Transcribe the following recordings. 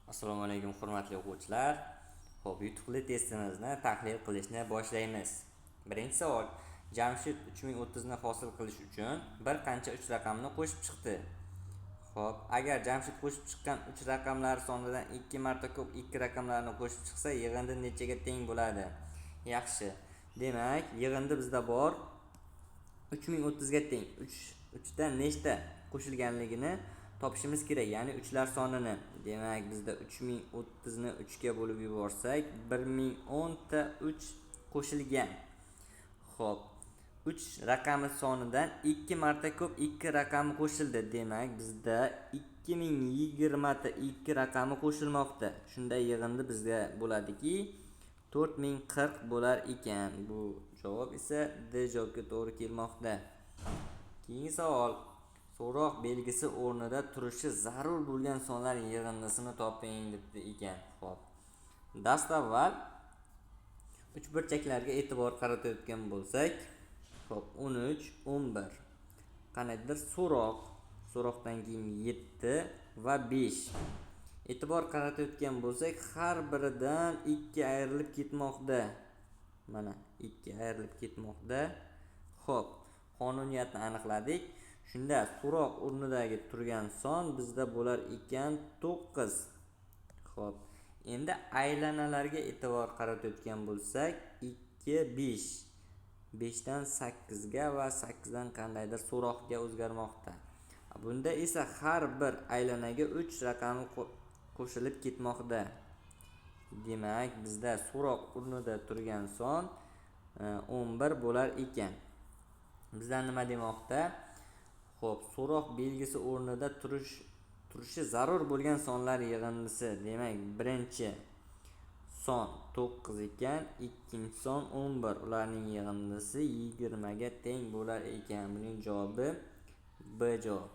Assalomu alaykum hurmatli o'quvchilar. Xo'p, yutuqli testimizni tahlil qilishni boshlaymiz. Birinchi savol. Jamshid 3030 ni hosil qilish uchun bir qancha 3 raqamni qo'shib chiqdi. Xo'p, agar Jamshid qo'shib chiqqan 3 raqamlar sonidan 2 marta ko'p 2 raqamlarni qo'shib chiqsa, yig'indi nechaga teng bo'ladi? Yaxshi. Demak, yig'indi bizda bor 3030 ga teng. 3 dan nechta qo'shilganligini topishimiz kerak, ya'ni 3lar sonini. Demak, bizda 3030 ni 3 ga bo'lib yuborsak, 1010 ta 3 qo'shilgan. Xo'p, 3 raqami sonidan 2 marta ko'p 2 raqami qo'shildi. Demak, bizda 2020 ta 2 raqami qo'shilmoqda. Shunda yig'indi bizga bo'ladiki, 4040 bo'lar ekan. Bu javob esa D javobga to'g'ri kelmoqda. Keyingi savol. So'roq belgisi o'rnida turishi zarur bo'lgan sonlar yig'indisini toping debdi ekan. Xo'p. Dastavval uchburchaklarga e'tibor qaratayotgan bo'lsak, xo'p, 13, 11. Qanaqadir so'roqdan keyin 7 va 5. E'tibor qaratayotgan bo'lsak, har biridan 2 ayrilib ketmoqda. Mana 2 ayrilib ketmoqda. Xo'p, qonuniyatni aniqladik. Shunda so'roq o'rnidagi turgan son bizda bo'lar ekan 9. Xo'p, endi aylanalarga e'tibor qaratayotgan bo'lsak, 2, 5. 5 dan 8 ga va 8 dan qandaydir so'roqga o'zgarmoqda. Bunda esa har bir aylanaga 3 raqami qo'shilib ketmoqda. Demak, bizda so'roq o'rnida turgan son 11 bo'lar ekan. Bizlar nima demoqda? Xo'p, so'roq belgisi o'rnida turishi zarur bo'lgan sonlar yig'indisi. Demak, birinchi son 9 ekan, ikkinchi son 11. Ularning yig'indisi 20 ga teng bo'lar ekan. Buning javobi B javob.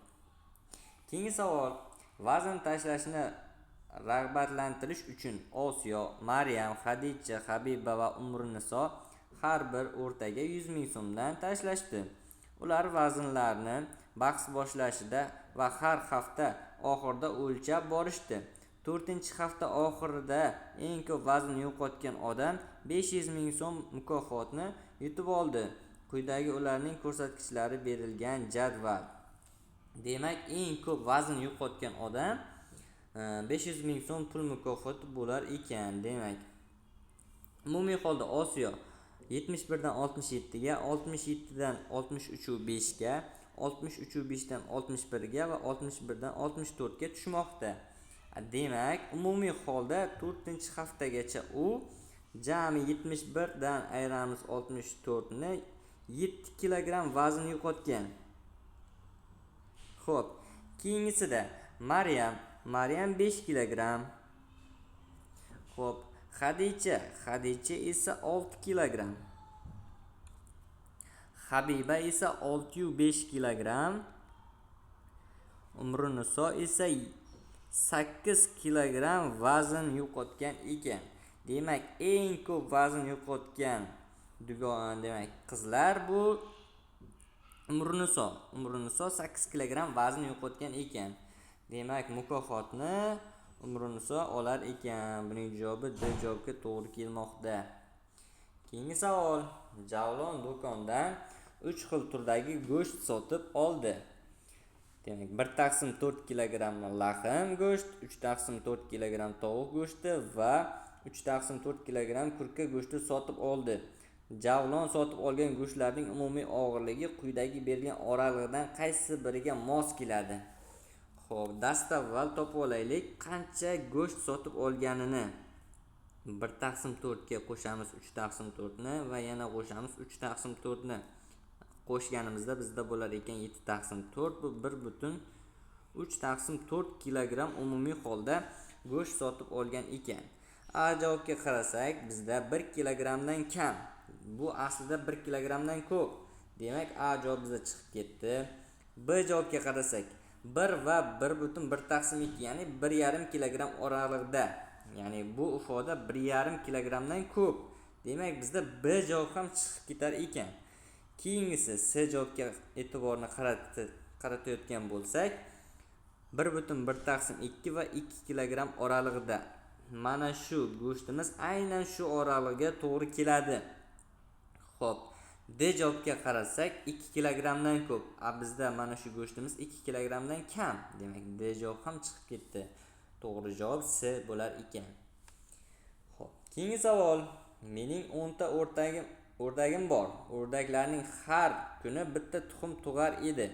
Keyingi savol. Vazn tashlashni rag'batlantirish uchun Osiyo, Maryam, Xadicha, Habiba va Umrniso har bir o'rtaga 100 ming so'mdan tashlashdi. Ular vaznlarni bahs boshlashida va har hafta oxirida o'lchab borishdi. 4-hafta oxirida eng ko'p vazn yo'qotgan odam 500 ming so'm mukofotni yutib oldi. Quyidagi ularning ko'rsatkichlari berilgan jadval. Demak, eng ko'p vazn yo'qotgan odam 500 ming so'm pul mukofoti bo'lar ekan. Demak, umumiy holda Osiyo 71 dan 67 ga, 67 dan 63.5 ga, 63.5 dan 61 ga va 61 dan 64 ga tushmoqda. Demak, umumiy holda 4-haftagacha u jami 71 dan ayiramiz 64 ni 7 kilogramm vazn yo'qotgan. Xo'p, keyingisida Maryam 5 kilogramm. Xo'p, Xadicha esa 6 kilogramm. Habiba esa 605 kilogramm. Umrniso esa 8 kilogramm vazn yo'qotgan ekan. Demak, eng ko'p vazn yo'qotgan demak qizlar bu Umrniso 8 kilogramm vazn yo'qotgan ekan. Demak, mukofotni Umrniso olar ekan. Buning javobi D javobga to'g'ri kelmoqda. Keyingi savol. Javlon do'kondan 3 xil turdagi go'sht sotib oldi. Demak, 1 taqsim 4 kilogramm laxm go'sht, 3 taqsim 4 kilogramm tovuq go'shti va 3 taqsim 4 kilogramm kurka go'shti sotib oldi. Javlon sotib olgan go'shtlarning umumiy og'irligi quyidagi berilgan oralig'idan qaysi biriga mos keladi? Xo'p, dastavval topib olaylik qancha go'sht sotib olganini. 1 taqsim 4 ga qo'shamiz 3 taqsim 4 ni va yana qo'shamiz 3 taqsim 4 ni. Qo'shganimizda bizda bo'lar ekan 7 taqsim 4. Bu 1,3 taqsim 4 kilogramm umumiy holda go'sht sotib olgan ekan. A javobga qarasak, bizda 1 kilogrammdan kam. Bu aslida 1 kilogrammdan ko'p. Demak, A javob bizda chiqib ketdi. B javobga qarasak, 1 va 1,1 taqsim 2, ya'ni 1,5 kilogramm oralig'ida. Ya'ni bu ifoda 1,5 kilogrammdan ko'p. Demak, bizda B javob ham chiqib ketar ekan. Keyingisi C javobga e'tiborni qaratayotgan bo'lsak, 1,1/2 va 2 kilogramm oralig'ida. Mana shu go'shtimiz aynan shu oralig'iga to'g'ri keladi. Xo'p, D javobga qarasak 2 kilogrammdan ko'p. Bizda mana shu go'shtimiz 2 kilogrammdan kam. Demak, D javob ham chiqib ketdi. To'g'ri javob C bo'lar ekan. Xo'p, keyingi savol. Mening 10 ta o'rdagim bor. O'rdaklarning har kuni bitta tuxum tug'ar edi.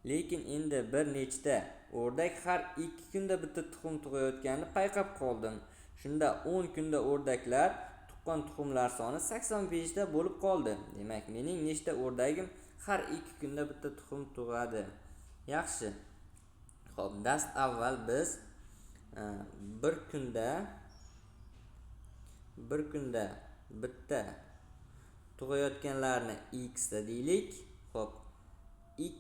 Lekin endi bir nechta o'rdak har 2 kunda bitta tuxum tug'ayotganini payqab qoldim. Shunda 10 kunda o'rdaklar tuqqan tuxumlar soni 85 ta bo'lib qoldi. Demak, mening nechta o'rdagim har 2 kunda bitta tuxum tug'adi? Yaxshi. Xo'p, dast avval biz bir kunda bitta tug'ayotganlarni x da deylik. Xo'p, 2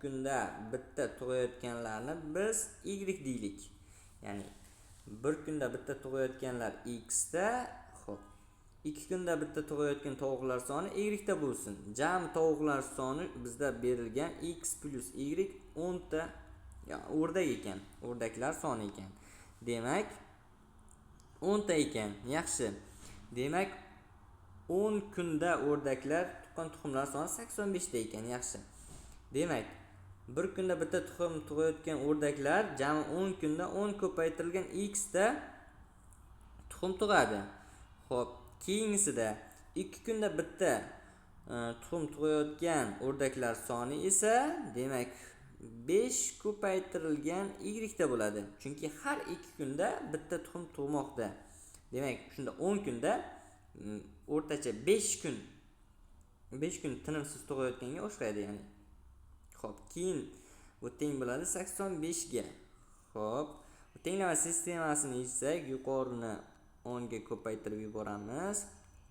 kunda bitta tug'ayotganlarni biz y deylik. Ya'ni bir kunda bitta tug'ayotganlar x da, xo'p, 2 kunda bitta tug'ayotgan tovuqlar soni y da bo'lsin. Jami tovuqlar soni bizda berilgan x plus y 10 ta o'rdak ekan, o'rdaklar soni ekan. Demak, 10 ta ekan. Yaxshi. Demak, 10 kunda o'rdaklar tuqqan tuxumlar soni 85 ta ekan. Yaxshi. Demak, bir kunda bitta tuxum tug'ayotgan o'rdaklar jami 10 kunda 10 ko'paytirilgan x da tuxum tug'adi. Xo'p, keyingisida 2 kunda bitta tuxum tug'ayotgan o'rdaklar soni esa demak 5 ko'paytirilgan y da bo'ladi. Chunki har 2 kunda bitta tuxum tug'moqda. Demak, shunda 10 kunda o'rtacha 5 kun tinimsiz tug'ayotganga o'xshaydi, ya'ni. Xo'p, keyin bu teng bo'ladi 85 ga. Xo'p, tenglama sistemasini yechsak, yuqorini 10 ga ko'paytirib yuboramiz.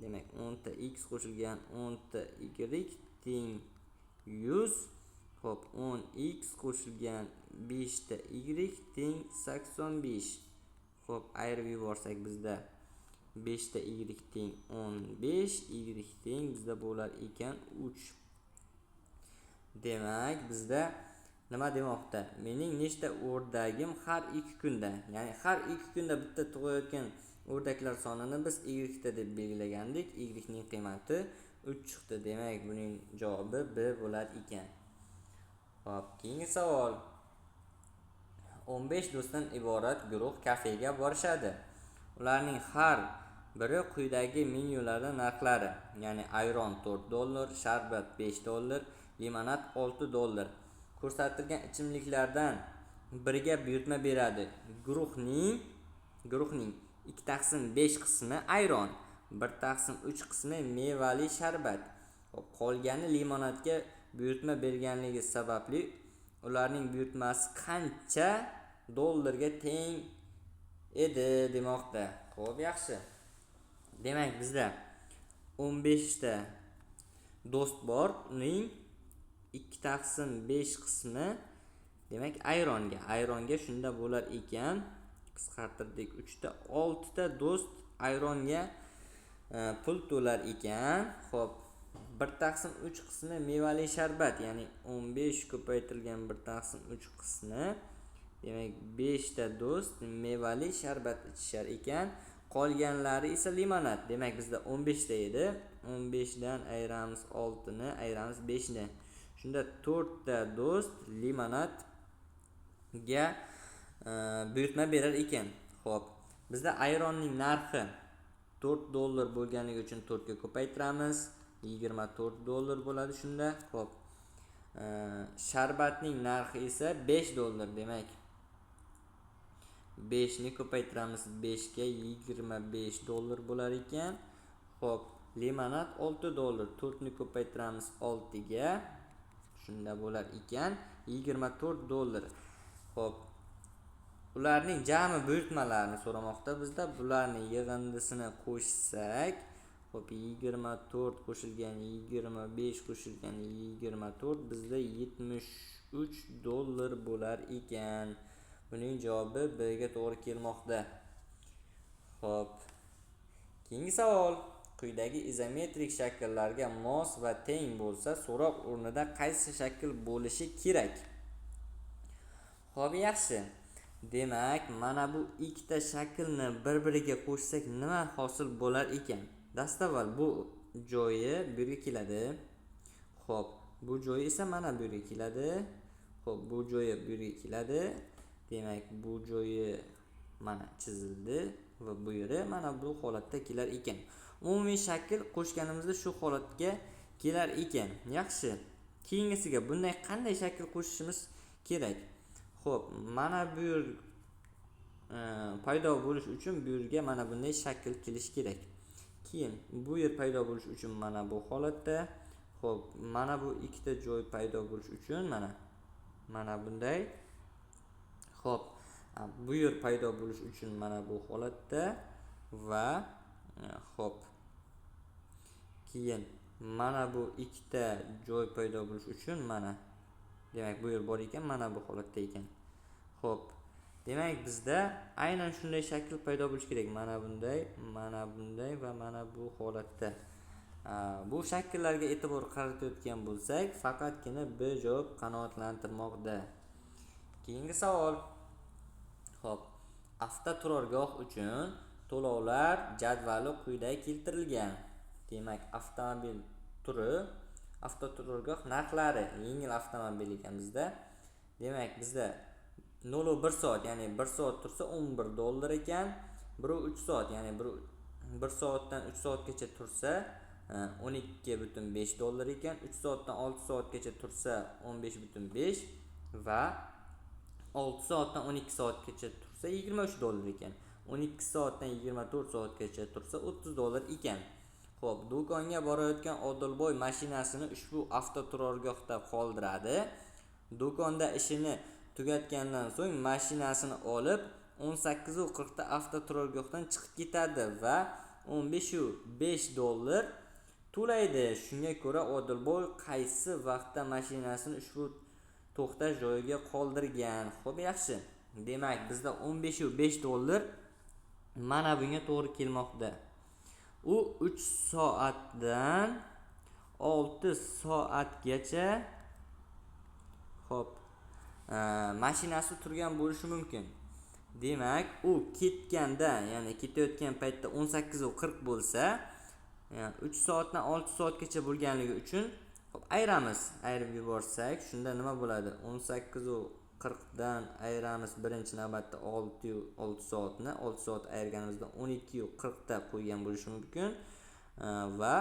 Demak, 10 ta x qo'shilgan 10 ta y teng 100. Xo'p, 10x qo'shilgan 5 ta y teng 85. Xo'p, ayirib yuborsak bizda 5 ta y teng 15, y teng bizda bo'lar ekan 3. Demak, bizda nima demoqda? Mening nechta o'rdagim har 2 kunda, ya'ni har 2 kunda bitta tug'ayotgan o'rdaklar sonini biz y da deb belgilagandik. Y ning qiymati 3 chiqdi. Demak, buning javobi B bo'lar ekan. Xo'p, keyingi savol. 15 do'stdan iborat guruh kafega borishadi. Ularning har biri quyidagi menyularda narxlari, ya'ni ayron $4, sharbat $5, limonad $6. Ko'rsatilgan ichimliklardan biriga buyurtma beradi. Guruhning 2/5 qismi ayron, 1/3 qismi mevali sharbat. Qolgani limonadga buyurtma berganligi sababli ularning buyurtmasi qancha dollarga teng edi demoqda. Xo'p, yaxshi. Demak, bizda 15 ta do'st bor. Uning 2/5 qismi demak ayronga shunda bo'lar ekan. Qisqartirdik 3 ta, 6 ta do'st ayronga pul to'lar ekan. Xo'p, 1/3 qismi mevali sharbat, ya'ni 15 ko'paytirilgan 1/3 qismi demak 5 ta do'st mevali sharbat ichishar ekan. Qolganlari esa limonad. Demak, bizda 15 ta edi. 15 dan ayiramiz 6 ni, ayiramiz 5 ni. Shunda 4 ta do'st limonadga buyurtma berar ekan. Xo'p, bizda ayronning narxi $4 bo'lganligi uchun 4 ga ko'paytiramiz. $24 bo'ladi shunda. Xo'p, sharbatning narxi esa $5. Demak, 5 ni ko'paytiramiz 5 ga, $25 bo'lar ekan. Xo'p, limonad $6, 4 ni ko'paytiramiz 6 ga, shunda bo'lar ekan $24. Xo'p, ularning jami buyurtmalarini so'ramoqda bizda. Bularni yig'indisini qo'shsak, xo'p, 24 qo'shilgan 25 qo'shilgan 24 bizda $73 bo'lar ekan. Buning javobi B ga to'g'ri kelmoqda. Xo'p, keyingi savol. Quyidagi izometrik shakllarga mos va teng bo'lsa, so'roq o'rnida qaysi shakl bo'lishi kerak? Xo'p, yaxshi. Demak, mana bu ikkita shaklni bir-biriga qo'shsak nima hosil bo'lar ekan? Dastavval bu joyi bu yerga keladi. Xo'p, bu joyi esa mana bu yerga keladi. Xo'p, bu joyi bu yerga keladi. Demak, bu joyi mana chizildi va bu yeri mana bu holatda kelar ekan. Umumiy shakl qo'shganimizda shu holatga kelar ekan. Yaxshi. Keyingisiga bunday qanday shakl qo'shishimiz kerak? Xo'p, mana bu yer paydo bo'lish uchun bu yerga mana bunday shakl kelish kerak. Keyin bu yer paydo bo'lish uchun mana bu holatda. Xo'p, mana bu ikkita joy paydo bo'lish uchun mana bunday. Xo'p, bu yer paydo bo'lish uchun mana bu holatda va xo'p. Keyin mana bu ikkita joy paydo bo'lish uchun mana, demak bu yer bor ekan, mana bu holatda ekan. Xo'p. Demak bizda aynan shunday shakl paydo bo'lishi kerak. Mana bunday va mana bu holatda. Bu shakllarga e'tibor qaratayotgan bo'lsak, faqatgina B javob qanoatlantirmoqda. Keyingi savol. Xo'p, avtoturargoh uchun to'lovlar jadvali quyida keltirilgan. Demak, avtomobil turi, avtoturargoh narxlari, yengil avtomobil ekan bizda. Demak, bizda 0-1 soat, ya'ni 1 soat tursa $11 ekan. 1-3 soat, ya'ni 1 soatdan 3 soatgacha tursa $12.5 ekan. 3 soatdan 6 soatgacha tursa $15.5 va 6 soatdan 12 soatgacha tursa $23 ekan. 12 soatdan 24 soatgacha tursa $30 ekan. Xo'p, do'konga borayotgan Odilboy mashinasini ushbu avtoturargohda qoldiradi. Do'konda ishini tugatgandan so'ng mashinasini olib 18:40 da avtoturargohdan chiqib ketadi va $15.5 to'laydi. Shunga ko'ra Odilboy qaysi vaqtda mashinasini ushbu to'xtash joyiga qoldirgan? Xo'p, yaxshi. Demak, bizda $15.5 mana bunga to'g'ri kelmoqda. U 3 soatdan 6 soatgacha xo'p, mashinasi turgan bo'lishi mumkin. Demak, u ketganda, ya'ni ketayotgan paytda 18:40 bo'lsa, 3 soatdan 6 soatgacha bo'lganligi uchun ayirib yuborsak, shunda nima bo'ladi? 18:40 dan ayiramiz birinchi navbatda 6 soatni. 6 soat ayirganimizda 12:40 da qo'ygan bo'lishi mumkin. Va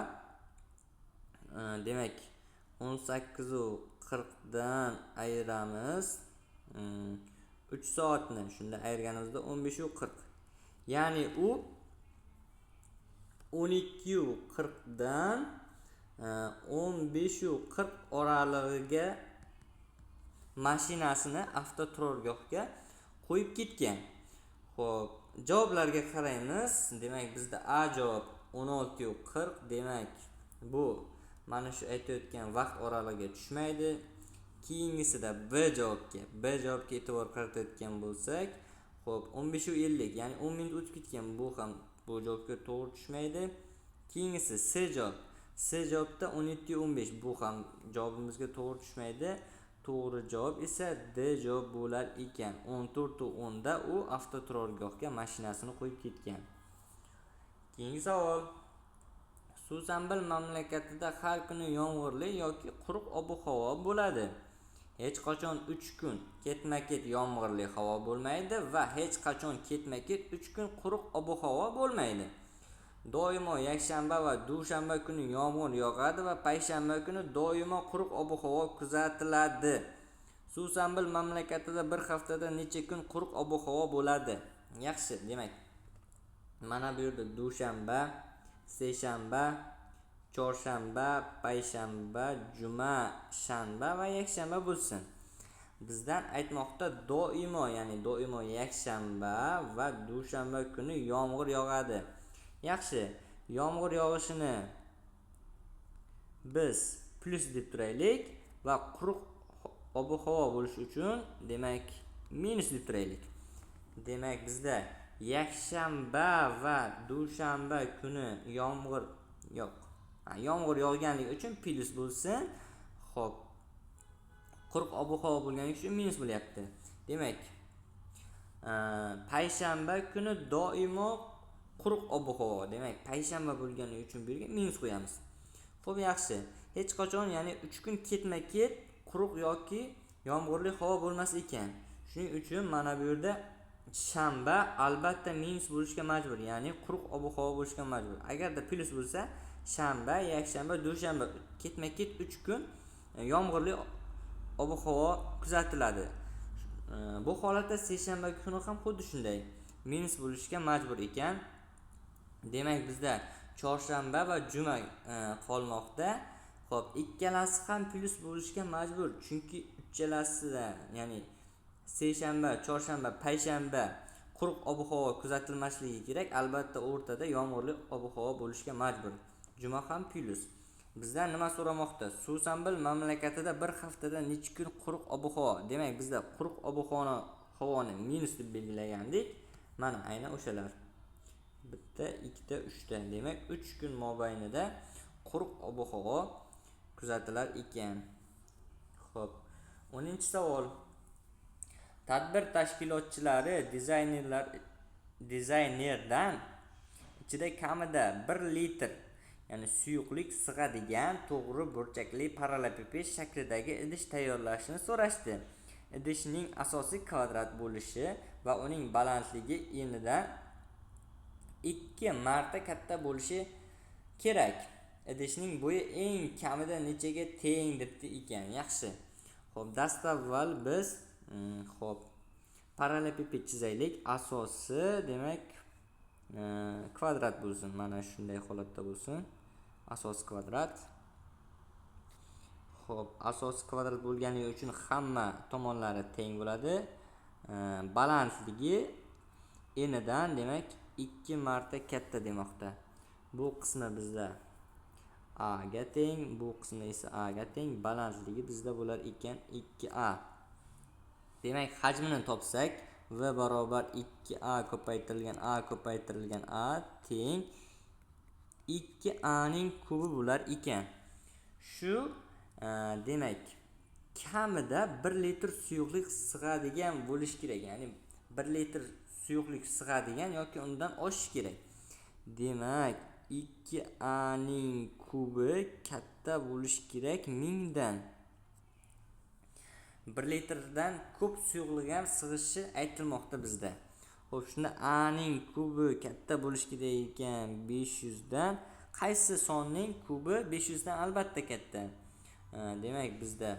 demak 18:40 dan ayiramiz 3 soatni. Shunda ayirganimizda 15:40. Ya'ni u 12:40 dan 15:40 oralig'iga mashinasini avtoturargohga qo'yib ketgan. Xo'p, javoblarga qaraymiz. Demak, bizda A javob 16:40. Demak, bu mana shu aytayotgan vaqt oralig'iga tushmaydi. Keyingisida B javobga e'tibor qaratayotgan bo'lsak, xo'p, 15:50, ya'ni 10 minut o'tib ketgan. Bu ham bu javobga to'g'ri tushmaydi. Keyingisi C javobda 17:15. Bu ham javobimizga to'g'ri tushmaydi. To'g'ri javob esa D javob bo'lar ekan. 14:10 da u avtoturargohga mashinasini qo'yib ketgan. Keyingi savol. Xususan mamlakatida har kuni yomg'irli yoki quruq ob-havo bo'ladi. Hech qachon 3 kun ketma-ket yomg'irli havo bo'lmaydi va hech qachon ketma-ket 3 kun quruq ob-havo bo'lmaydi. Doimo yakshanba va dushanba kuni yomg'ir yog'adi va payshanba kuni doimo quruq ob-havo kuzatiladi. Xususan mamlakatida bir haftada necha kun quruq ob-havo bo'ladi? Yaxshi, demak, mana bu yerda dushanba, seshanba, chorshanba, payshanba, juma, shanba va yakshanba bo'lsin. Bizdan aytmoqda doimo yakshanba va dushanba kuni yomg'ir yog'adi. Yaxshi, yomg'ir yog'ishini biz plus deb turaylik va quruq ob-havo bo'lishi uchun demak minus deb turaylik. Demak, bizda yakshanba va dushanba kuni yomg'ir yog'ganligi uchun plus bo'lsin. Xo'p, quruq ob-havo bo'lganligi uchun minus bo'lyapti. Demak, payshanba kuni doimo quruq ob-havo. Demak, payshanba bo'lgani uchun bu yerga minus qo'yamiz. Xo'p, yaxshi. Hech qachon, ya'ni 3 kun ketma-ket quruq yoki yomg'irli havo bo'lmas ekan. Shuning uchun mana bu yerda shanba albatta minus bo'lishga majbur, ya'ni quruq ob-havo bo'lishga majbur. Agarda plus bo'lsa, shanba, yakshanba, dushanba ketma-ket 3 kun yomg'irli ob-havo kuzatiladi. Bu holatda seshanba kuni ham xuddi shunday minus bo'lishga majbur ekan. Demak, bizda chorshanba va juma qolmoqda. Xo'p, ikkalasi ham plus bo'lishga majbur, chunki uchalasida, ya'ni seshanba, chorshanba, payshanba quruq ob-havo kuzatilmasligi kerak. Albatta o'rtada yomg'irli ob-havo bo'lishga majbur. Juma ham plus. Bizdan nima so'ramoqda? Suv-sambil mamlakatida bir haftada necha kun quruq ob-havo? Demak, bizda quruq ob-havoni minus deb belgilagandik. Mana aynan o'shalar. Bitta, ikkita, 3ta. Demak, 3 kun mobaynida quruq ob-havo kuzatilar ekan. Xo'p, 10-savol. Tadbir tashkilotchilari dizaynerdan ichida kamida 1 litr, ya'ni suyuqlik sig'adigan to'g'ri burchakli parallelipiped shaklidagi idish tayyorlashni so'rashdi. Idishning asosiy kvadrat bo'lishi va uning balandligi enidan 2 marta katta bo'lishi kerak. Idishning bo'yi eng kamida nechaga teng debdi ekan. Yaxshi. Xo'p, dastavval biz parallelipiped chizaylik. Asosi demak kvadrat bo'lsin. Mana shunday holatda bo'lsin. Asos kvadrat. Xo'p, asos kvadrat bo'lgani uchun hamma tomonlari teng bo'ladi. Balandligi enidan demak 2 marta katta demoqda. Bu qismi bizda a ga teng, bu qismi esa a ga teng. Balandligi bizda bo'lar ekan 2a. Demak, hajmini topsak, v barobar 2a ko'paytirilgan a teng 2a ning kubi bo'lar ekan. Shu demak, kamida 1 litr suyuqlik sig'adigan bo'lish kerak. Ya'ni 1 litr suyuqlik sig'adigan yoki undan oshish kerak. Demak, 2a ning kubi katta bo'lish kerak 1000 dan. 1 litrdan ko'p suyuqlik ham sig'ishi aytilmoqda bizda. Xo'p, shunda a ning kubi katta bo'lish kerak ekan 500 dan. Qaysi sonning kubi 500 dan albatta katta? Demak, bizda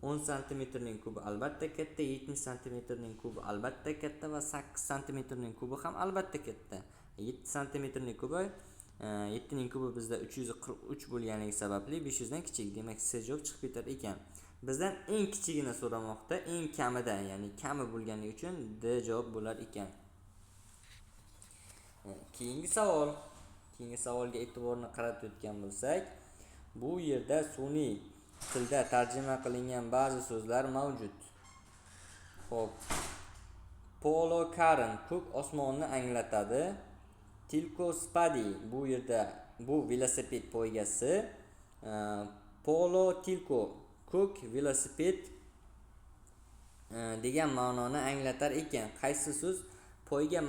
10 cm ning kubi albatta katta, 70 cm ning kubi albatta katta va 8 cm ning kubi ham albatta katta. 7 cm ning kubi 7 ning kubi bizda 343 bo'lganligi sababli 500 dan kichik. Demak, C javob chiqib ketar ekan. Bizdan eng kichigini so'ramoqda, eng kamida, ya'ni kami bo'lgani uchun D javob bo'lar ekan. Keyingi savolga e'tiborni qaratayotgan bo'lsak, bu yerda sun'iy tilda tarjima qilingan ba'zi so'zlar mavjud. Xo'p, polo karin ko'k osmonni anglatadi. Tilko spadi bu yerda bu velosiped poygasi. Polo tilko ko'k velosiped degan ma'noni anglatar ekan. Qaysi so'z poyga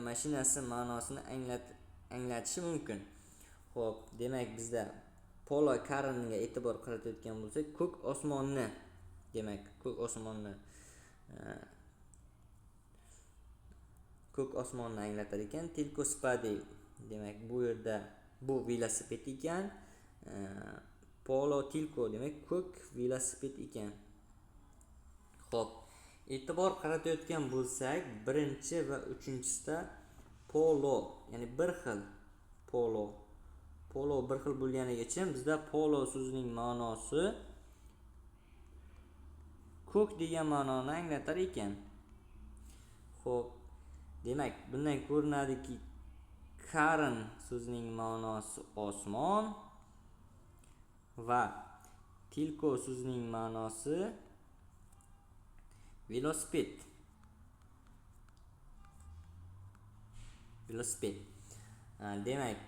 mashinasi ma'nosini anglatishi mumkin? Xo'p, demak, bizda polo karinga e'tibor qaratayotgan bo'lsak, ko'k osmonni, demak, ko'k osmonni anglatar ekan. Tilko spadi, demak, bu yerda bu velosiped ekan. Polo tilko demak ko'k velosiped ekan. Xo'p, e'tibor qaratayotgan bo'lsak, birinchi va uchinchisida polo, ya'ni bir xil polo bir xil bo'lganiga uchun bizda polo so'zining ma'nosi ko'k degan ma'noni anglatar ekan. Xo'p, demak, bundan ko'rinadiki, karin so'zining ma'nosi osmon va tilko so'zining ma'nosi velosiped. Demak,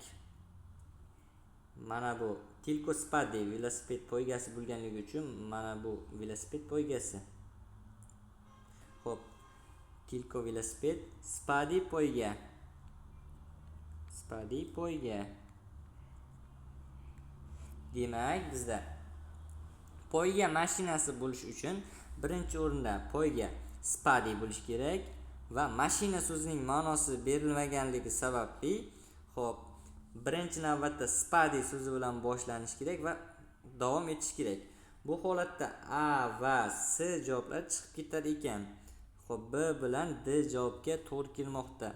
mana bu tilko spadi velosiped poygasi bo'lganligi uchun mana bu velosiped poygasi. Tilko velosiped. Spadi poyga. Spadi poyga. Demak, bizda poyga mashinasi bo'lish uchun birinchi o'rinda poyga spadi bo'lish kerak va mashina so'zining ma'nosi berilmaganligi sababli, xo'p, birinchi navbatda spadi so'zi bilan boshlanish kerak va davom etish kerak. Bu holatda A va S javoblar chiqib ketar ekan. Xo'p, B bilan D javobga to'g'ri kelmoqda.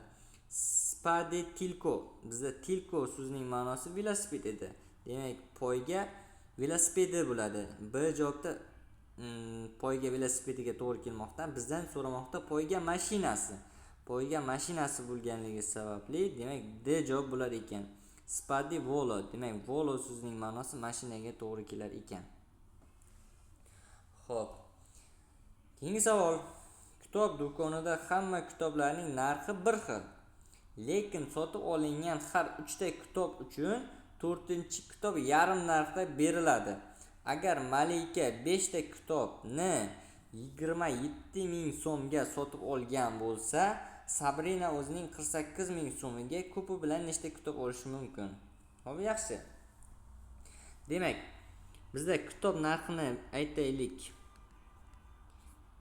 Spadi tilko. Bizda tilko so'zining ma'nosi velosiped edi. Demak, poyga velosipedi bo'ladi. B javobda poyga velosipediga to'g'ri kelmoqda. Bizdan so'ramoqda poyga mashinasi. Poyga mashinasi bo'lganligi sababli, demak, D javob bo'lar ekan. Spadi volo. Demak, volo so'zining ma'nosi mashinaga to'g'ri kelar ekan. Xo'p. Keyingi savol. Kitob do'konida hamma kitoblarning narxi bir xil. Lekin sotib olingan har 3 ta kitob uchun 4-chi kitob yarim narxda beriladi. Agar Malika 5 ta kitobni 27,000 so'mga sotib olgan bo'lsa, Sabrina o'zining 48,000 so'miga ko'pi bilan nechta kitob olishi mumkin? Xo'p, yaxshi. Demak, bizda kitob narxini aytaylik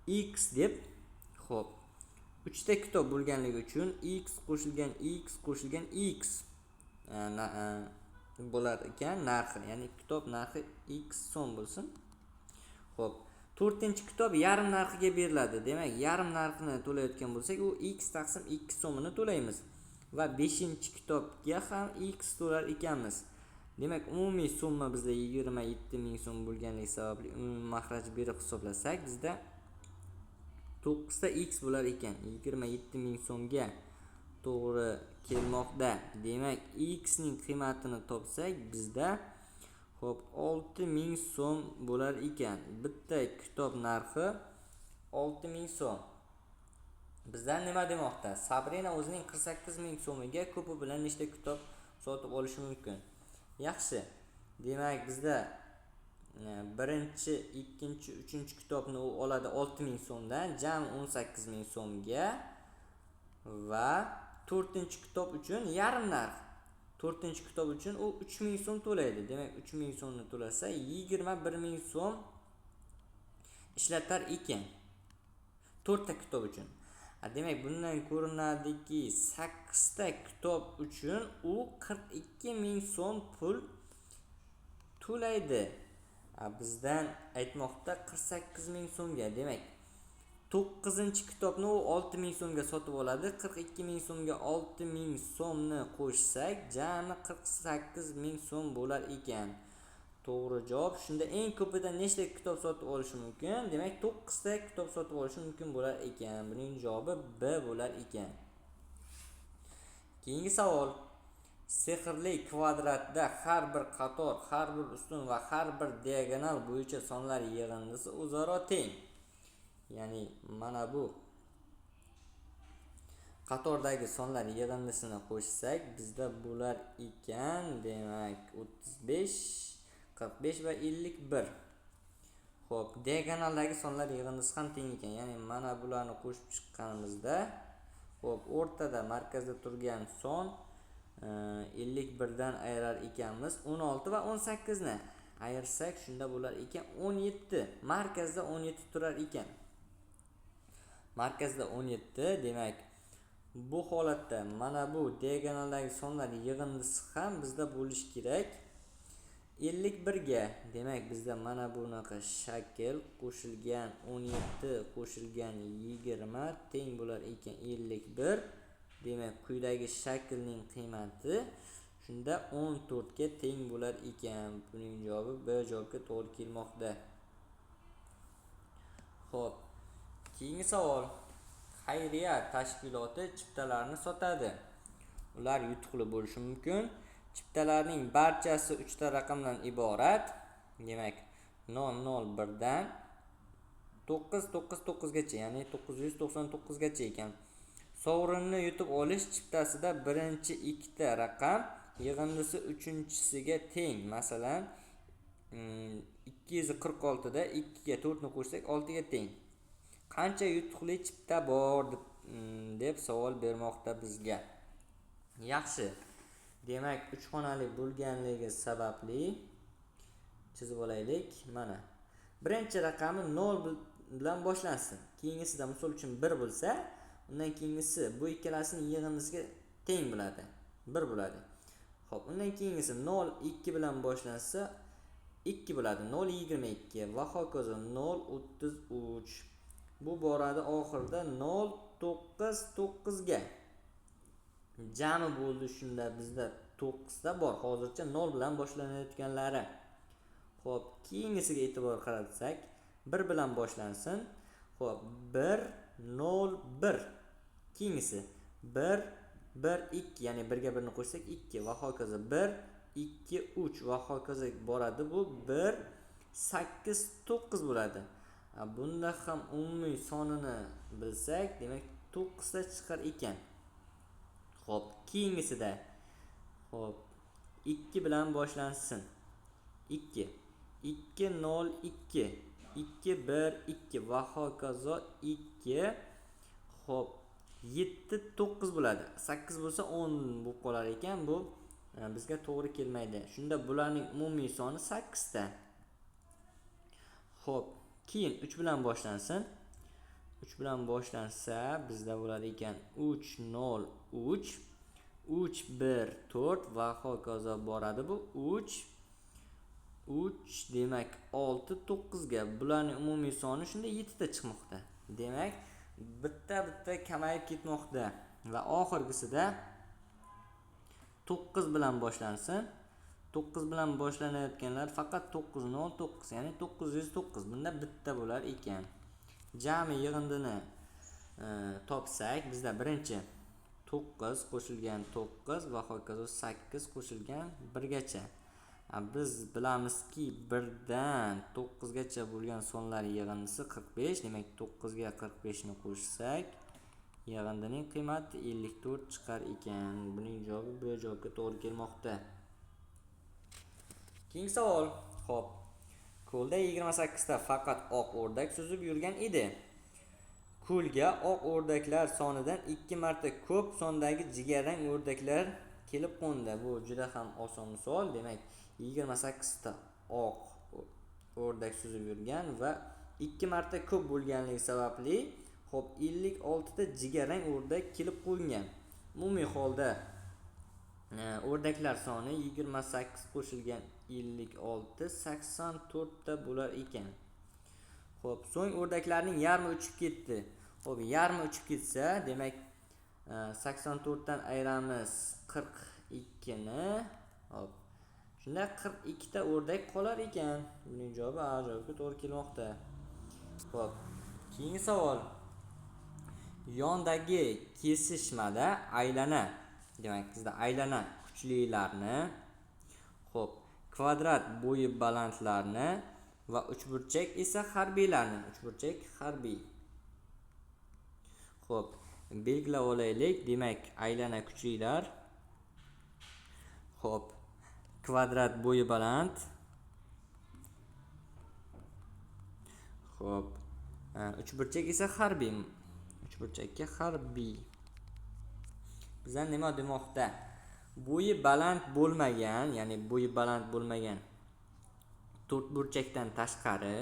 X deb. Xo'p, 3 ta kitob bo'lganligi uchun X qo'shilgan X bo'lar ekan narxi, ya'ni kitob narxi X so'm bo'lsin. Xo'p, 4-chi kitob yarim narxiga beriladi. Demak, yarim narxini to'layotgan bo'lsak, u X taqsim 2 so'mini to'laymiz va 5-chi kitobga ham X to'lar ekanmiz. Demak, umumiy summa bizda 27,000 so'm bo'lganligi sababli umumiy maxraj berib hisoblasak, bizda 9 ta X bo'lar ekan. 27,000 so'mga to'g'ri kelmoqda. Demak, X ning qiymatini topsak, bizda xo'p 6,000 so'm bo'lar ekan. Bitta kitob narxi 6,000 so'm. Bizdan nima demoqda? Sabrina o'zining 48,000 so'miga ko'pi bilan nechta kitob sotib olishi mumkin? Yaxshi. Demak, bizda birinchi, ikkinchi, uchinchi kitobni u oladi 6,000 so'mdan, jami 18,000 so'mga va 4-chi kitob uchun yarim narx. 4-chi kitob uchun u 3,000 so'm to'laydi. Demak, 3,000 so'mni to'lasa 21,000 so'm ishlatar ekan 4 ta kitob uchun. Demak, bundan ko'rinadiki 8 ta kitob uchun u 42,000 so'm pul to'laydi. Bizdan aytmoqda 48,000 so'mga. Demak, 9-chi kitobni u 6,000 so'mga sotib oladi. 42,000 so'mga 6,000 so'mni qo'shsak, jami 48,000 so'm bo'lar ekan. To'g'ri javob. Shunda eng ko'pida nechta kitob sotib olishi mumkin? Demak, 9 ta kitob sotib olishi mumkin bo'lar ekan. Buning javobi B bo'lar ekan. Keyingi savol. Sehrli kvadratda har bir qator, har bir ustun va har bir diagonal bo'yicha sonlar yig'indisi o'zaro teng. Ya'ni mana bu qatordagi sonlar yig'indisini qo'shsak, bizda bo'lar ekan, demak 35, 45 va 51. Xo'p, diagonaldagi sonlar yig'indisi ham teng ekan. Ya'ni mana bularni qo'shib chiqqanimizda, xo'p, o'rtada markazda turgan son 51 dan ayirar ekanmiz. 16 va 18 ni ayirsak, shunda bo'lar ekan 17. Markazda 17 turar ekan. Markazda 17, demak, bu holatda mana bu diagonaldagi sonlar yig'indisi ham bizda bo'lish kerak 51 ga. Demak, bizda mana bunaqa shakl qo'shilgan 17 qo'shilgan 20 teng bo'lar ekan 51. Demak, quyidagi shaklning qiymati shunda 14 ga teng bo'lar ekan. Buning javobi B javobga to'g'ri kelmoqda. Xo'p, keyingi savol. Xayriya tashkiloti chiptalarni sotadi. Ular yutuqli bo'lishi mumkin. Chiptalarning barchasi 3 ta raqamdan iborat. Demak, 001 dan 999 gacha, ya'ni 999 gacha ekan. Sovrinni yutib olish chiptasida birinchi 2 ta raqam yig'indisi 3-chisiga teng. Masalan, 246 da 2 ga 4 ni qo'shsak 6 ga teng. Qancha yutuqli chipta bor deb deb savol bermoqda bizga. Yaxshi. Demak, 3 xonali bo'lganligi sababli chizib olaylik. Mana. Birinchi raqami 0 bilan boshlansin. Keyingisida misol uchun 1 bo'lsa, undan keyingisi bu ikkalasining yig'indisiga teng bo'ladi. 1 bo'ladi. Xo'p, undan keyingisi 0 2 bilan boshlansa 2 bo'ladi. 0 22 va hokazo 0 33. Bu boradi oxirida 0 9 9 ga. Jami bo'ldi shunda bizda 9 ta bor. Hozircha 0 bilan boshlanayotganlari. Xo'p, keyingisiga e'tibor qaratsak, 1 bilan boshlansin. Xo'p, 1 0 1. Keyingisi 1 1 2, ya'ni 1 ga 1 ni qo'shsak 2 va hokazo 1 2 3 va hokazo boradi. Bu 1 8 9 bo'ladi. Bunda ham umumiy sonini bilsak, demak 9 ta chiqar ekan. Xo'p, keyingisida xo'p 2 bilan boshlansin. 2 2 0 2 2 1 2 va hokazo 2. Xo'p, 7 9 bo'ladi. 8 bo'lsa 10 bo'lib qolar ekan. Bu bizga to'g'ri kelmaydi. Shunda bularning umumiy soni 8 ta. Xo'p, keyin 3 bilan boshlansin. 3 bilan boshlansa bizda bo'lar ekan 3 0 3 3 1 4 va hokazo boradi. Bu 3 3 demak 6 9 ga. Bularning umumiy soni shunda 7 ta chiqmoqda. Demak, bitta kamayib ketmoqda va oxirgisida 9 bilan boshlansin. 9 bilan boshlanayotganlar faqat 909, ya'ni 909. Bunda bitta bo'lar ekan. Jami yig'indini topsak, bizda birinchi 9 qo'shilgan 9 va hokazo 8 qo'shilgan 1 gacha. Biz bilamizki 1 dan 9 gacha bo'lgan sonlar yig'indisi 45. Demak, 9 ga 45 ni qo'shsak, yig'indining qiymati 54 chiqar ekan. Buning javobi bu javobga to'g'ri kelmoqda. Keyingi savol. Xo'p. Ko'lda 28 ta faqat oq o'rdak suzib yurgan edi. Ko'lga oq o'rdaklar sonidan 2 marta ko'p sondagi jigarrang o'rdaklar kelib qo'ndi. Bu juda ham oson misol. Demak, 28 ta oq o'rdak suzib yurgan va 2 marta ko'p bo'lganligi sababli xo'p 56 ta jigarrang o'rdak kelib qo'yilgan. Umumiy holda o'rdaklar soni 28 qo'shilgan 56 84 ta bo'lar ekan. Xo'p, so'ng o'rdaklarning yarmi uchib ketdi. Xo'p, yarmi uchib ketsa, demak 84 dan ayiramiz 42 ni. Xo'p. Shunda 42 ta o'rdak qolar ekan. Buning javobi A javobiga to'g'ri kelmoqda. Xo'p, keyingi savol. Yondagi kesishmada aylana, demak bizda aylana kuchlilarni, xo'p, kvadrat bo'yi balandlarni va uchburchak esa harbiylarni. Uchburchak harbiy. Xo'p, belgilab olaylik. Demak, aylana kuchlilar, xo'p, kvadrat bo'yi baland, xo'p, uchburchak esa harbiy. Uchburchakka harbiy. Bizdan nima demoqda? Bo'yi baland bo'lmagan, ya'ni bo'yi baland bo'lmagan to'rtburchakdan tashqari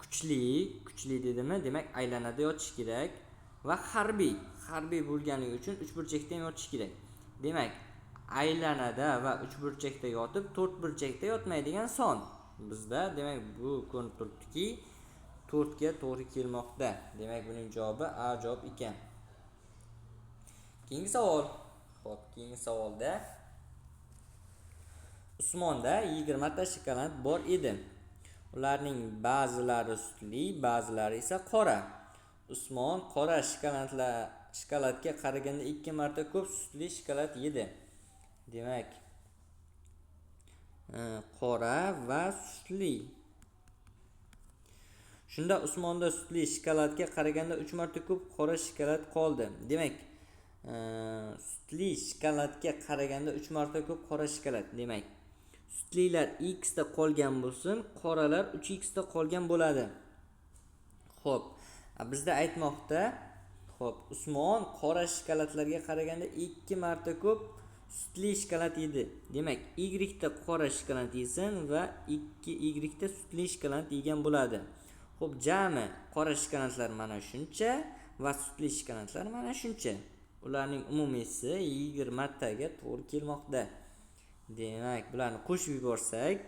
kuchli dedimi? Demak, aylanada yotish kerak va harbiy bo'lganligi uchun uchburchakda ham yotish kerak. Demak, aylanada va uchburchakda yotib, to'rtburchakda yotmaydigan son. Bizda demak bu ko'rinib turibdiki, 4 ga to'g'ri kelmoqda. Demak, buning javobi A javob ekan. Keyingi savol. Xo'p, keyingi savolda Usmonda 20 ta shokolad bor edi. Ularning ba'zilari sutli, ba'zilari esa qora. Usmon qora shokoladga qaraganda 2 marta ko'p sutli shokolad yedi. Demak, qora va sutli. Shunda Usmonda sutli shokoladga qaraganda 3 marta ko'p qora shokolad qoldi. Demak, sutli shokoladga qaraganda 3 marta ko'p qora shokolad. Demak, sutlilar x da qolgan bo'lsin, qoralar 3x da qolgan bo'ladi. Xo'p, bizda aytmoqda, Xo'p, Usmon qora shokoladlarga qaraganda 2 marta ko'p sutli shokolad yedi. Demak, Y da qora shokolad yesin va 2Y da sutli shokolad yegan bo'ladi. Xo'p, jami qora shokoladlar mana shuncha va sutli shokoladlar mana shuncha. Ularning umumiysi 20 taga to'g'ri kelmoqda. Demak, bularni qo'shib yuborsak,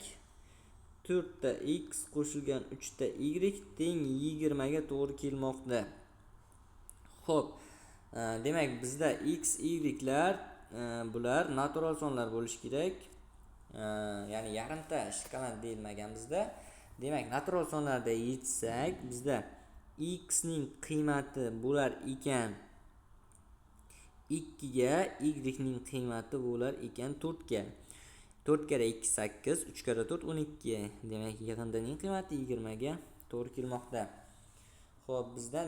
4 ta x qo'shilgan 3 ta y teng 20 ga to'g'ri kelmoqda. Xo'p, demak bizda x, y'lar bular natural sonlar bo'lishi kerak. Ya'ni yarimta shokolad deyilmagan bizda. Demak, natural sonlarda yechsak, bizda x ning qiymati bo'lar ekan 2 ga, y ning qiymati bo'lar ekan 4 ga. 4 kara 2 8, 3 kara 4 12. Demak, yig'indining qiymati 20 ga to'g'ri kelmoqda. Xo'p, bizdan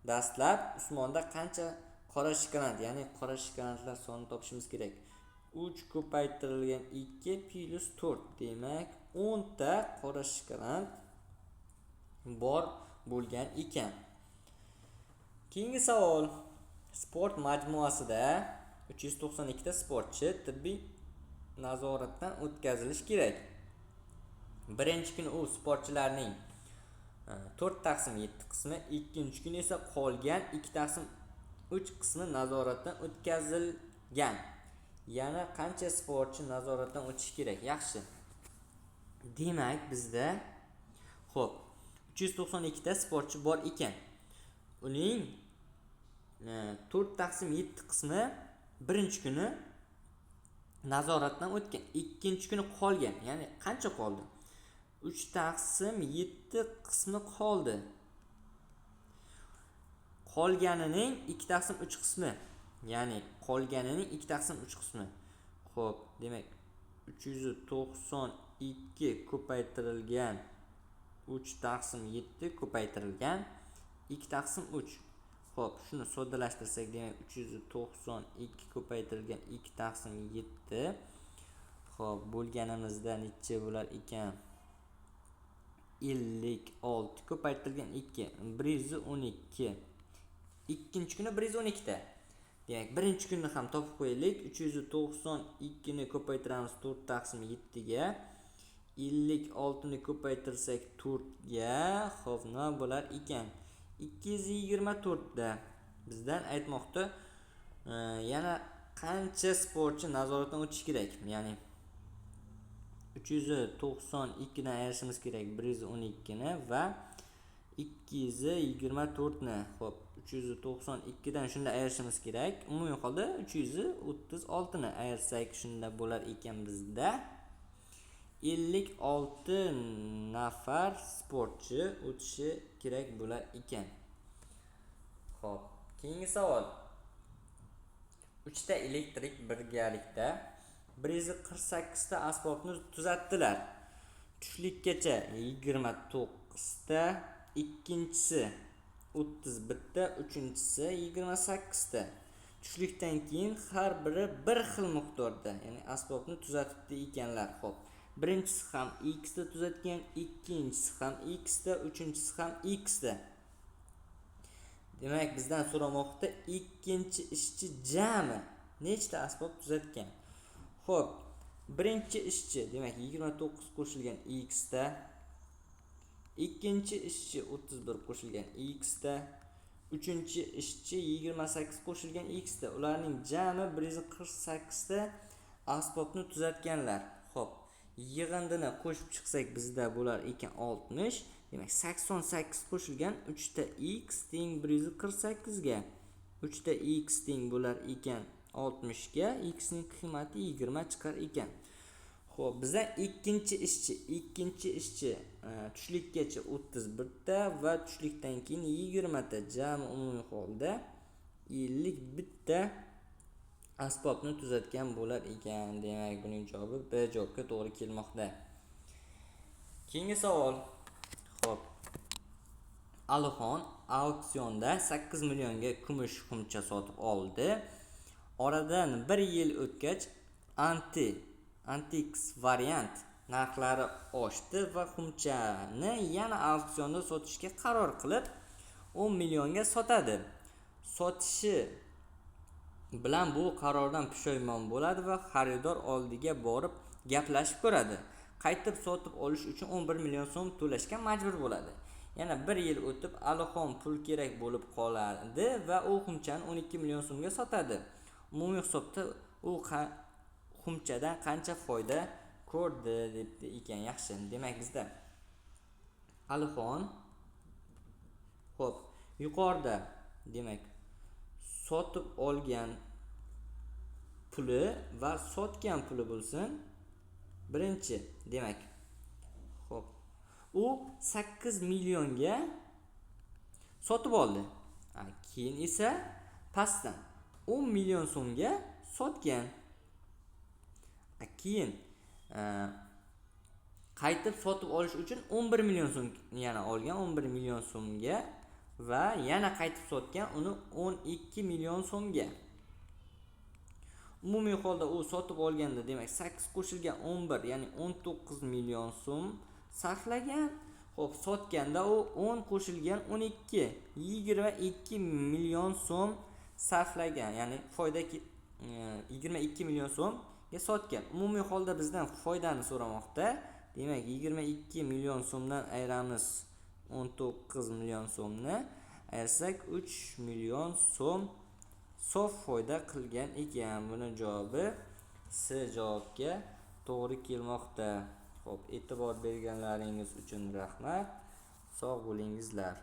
dastlab Usmonda qancha qora shokolad, ya'ni qora shokoladlar sonini topishimiz kerak. 3 ko'paytirilgan 2 plus 4. Demak, 10 ta qora shokolad bor bo'lgan ekan. Keyingi savol. Sport majmuasida 392 ta sportchi tibbiy nazoratdan o'tkazilishi kerak. Birinchi kuni u sportchilarning 4/7 qismi, ikkinchi kun esa qolgan 2/3 qismi nazoratdan o'tkazilgan. Yana qancha sportchi nazoratdan o'tishi kerak? Yaxshi. Demak, bizda 392 ta sportchi bor ekan. Uning 4/7 qismi birinchi kuni nazoratdan o'tgan, ikkinchi kuni qolgan. Ya'ni qancha qoldi? 3/7 qismi qoldi. Qolganining 2/3 qismi. Ya'ni qolganining 2/3 qismi. Xo'p, demak 392 ko'paytirilgan 3/7 ko'paytirilgan 2/3. Xo'p, shuni soddalashtirsak, demak 392 ko'paytirilgan 2/7. Xo'p, bo'lganimizda necha bo'lar ekan? 56 ko'paytirilgan 2 112. Ikkinchi kuni 112 ta. Demak, birinchi kunni ham topib qo'yaylik. 392 ni ko'paytiramiz 4/7 ga. 56 ni ko'paytirsak 4 ga. Xo'p, nima bo'lar ekan? 224 da. Bizdan aytmoqda, yana qancha sportchi nazoratdan o'tishi kerak? Ya'ni 392 dan ayirishimiz kerak 112 ni va 224 ni. Xo'p, 392 dan shunda ayirishimiz kerak. Umumiy holda 336 ni ayirsak shunda bo'lar ekan bizda 56 nafar sportchi o'tishi kerak bo'lar ekan. Xo'p, keyingi savol. 3 ta elektrik birgalikda 148 ta asbobni tuzatdilar. Tushlikkacha 29 ta, ikkinchisi 31 ta, uchinchisi 28 ta. Tushlikdan keyin har biri bir xil miqdorda, ya'ni asbobni tuzatibdi ekanlar. Xo'p, birinchisi ham x da tuzatgan, ikkinchisi ham x da, uchinchisi ham x da. Demak, bizdan so'ramoqda ikkinchi ishchi jami nechta asbob tuzatgan? Xo'p, birinchi ishchi demak 29 qo'shilgan x da, ikkinchi ishchi 31 qo'shilgan x da, uchinchi ishchi 28 qo'shilgan x da. Ularning jami 148 ta asbobni tuzatganlar. Xo'p, yig'indini qo'shib chiqsak bizda bo'lar ekan 60. Demak, 88 qo'shilgan 3 ta x teng 148 ga. 3 ta x teng bo'lar ekan 60 ga. X ning qiymati 20 chiqar ekan. Xo'p, bizda ikkinchi ishchi tushlikkacha 31 ta va tushlikdan keyin 20 ta, jami umumiy holda 51 ta asbobni tuzatgan bo'lar ekan. Demak, buning javobi B javobga to'g'ri kelmoqda. Keyingi savol. Xo'p. Alixon auksionda 8 millionga kumush xumcha sotib oldi. Oradan 1 yil o'tgach Antix variant narxlari oshdi va xumchani yana auksionda sotishga qaror qilib 10 millionga sotadi. sotishi bilan bu qarordan pushaymon bo'ladi va xaridor oldiga borib gaplashib ko'radi. Qaytib sotib olish uchun 11 million so'm to'lashga majbur bo'ladi. Yana 1 yil o'tib Alixon pul kerak bo'lib qoladi va u xumchani 12 million so'mga sotadi. Umumiy hisobda u xumchadan qancha foyda ko'rdi debdi ekan. Yaxshi. Demak bizda Alixon yuqorida demak sotib olgan puli va sotgan puli bo'lsin. Birinchi, demak, u 8 millionga sotib oldi. Keyin esa pastdan 10 million so'mga sotgan. Keyin qaytib sotib olish uchun 11 million so'm yana olgan, 11 million so'mga va yana qaytib sotgan uni 12 million so'mga. Umumiy holda u sotib olganda demak 8 qo'shilgan 11, ya'ni 19 million so'm sarflagan. Sotganda u 10 qo'shilgan 12, 22 million so'm sarflagan. Ya'ni foyda 22 million so'mga sotgan. Umumiy holda bizdan foydani so'ramoqda. Demak 22 million so'mdan ayiramiz 19 million so'mni, ayirsak 3 million so'm sof foyda qilgan ekan. Buni javobi C javobga to'g'ri kelmoqda. E'tibor berganlaringiz uchun rahmat. Sog' bo'lingizlar.